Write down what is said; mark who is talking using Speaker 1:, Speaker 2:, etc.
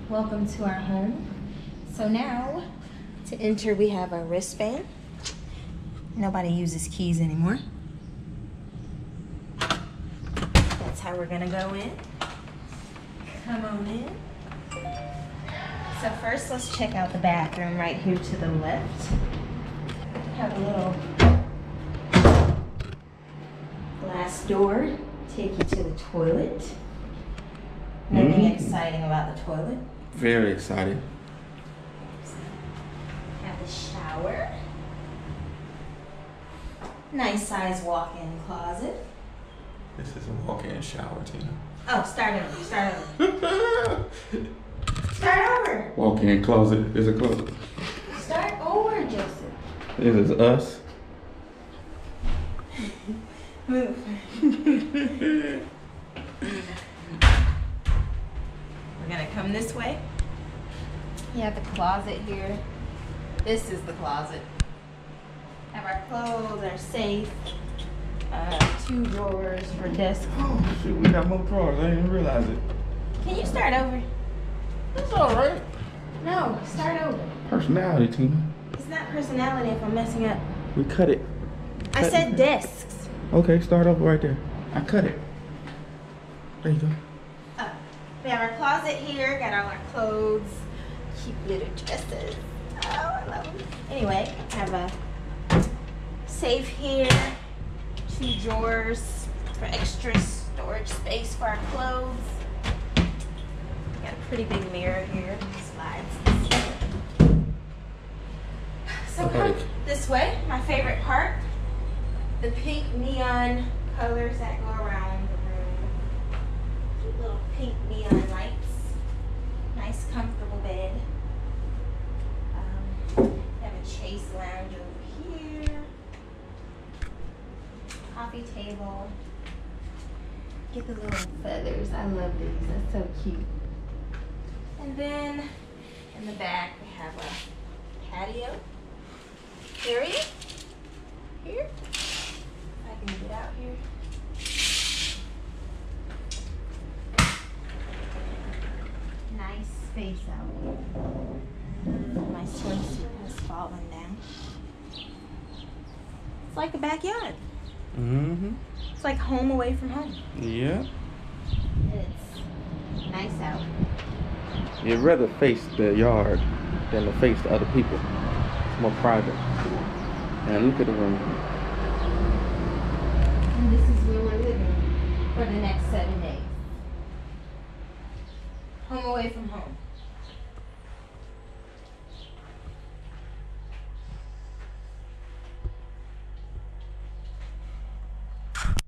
Speaker 1: Welcome to our home. So now, to enter, we have a wristband. Nobody uses keys anymore. That's how we're gonna go in. Come on in. So first, let's check out the bathroom right here to the left. Have a little glass door, take you to the toilet. Nothing exciting about the toilet.
Speaker 2: Very exciting.
Speaker 1: Have the shower. Nice size walk-in closet.
Speaker 2: This is a walk-in shower, Tina.
Speaker 1: Oh, start over. Start over.
Speaker 2: Walk-in closet is a closet.
Speaker 1: Start over, Joseph.
Speaker 2: This is us.
Speaker 1: Move. We're gonna come this way. You have the closet here. This is the closet. Have our clothes, our safe, 2 drawers for desk.
Speaker 2: Oh shit, we got more drawers. I didn't even realize it.
Speaker 1: Can you start over?
Speaker 2: That's alright.
Speaker 1: No, start over.
Speaker 2: Personality, Tina.
Speaker 1: It's not personality if I'm messing up.
Speaker 2: We cut it.
Speaker 1: I said desks.
Speaker 2: Okay, start over right there. I cut it. There you go.
Speaker 1: We have our closet here, got all our clothes, cute little dresses. Oh, I love them. Anyway, I have a safe here, 2 drawers for extra storage space for our clothes. Got a pretty big mirror here, slides. So come this way, my favorite part, the pink neon colors that go around the room. Cute little pink neon lights. Nice comfortable bed. Have a chase lounge over here. Coffee table. Get the little feathers. I love these. That's so cute. And then in the back we have a patio area. Here. If I can get out here. Nice space out here. My swimsuit has fallen down. It's like a backyard. It's like home away from home.
Speaker 2: Yeah.
Speaker 1: It's nice out.
Speaker 2: You'd rather face the yard than to face the other people. It's more private. And look at the room.
Speaker 1: And this is where we're living for the next 7 days. Home away from home.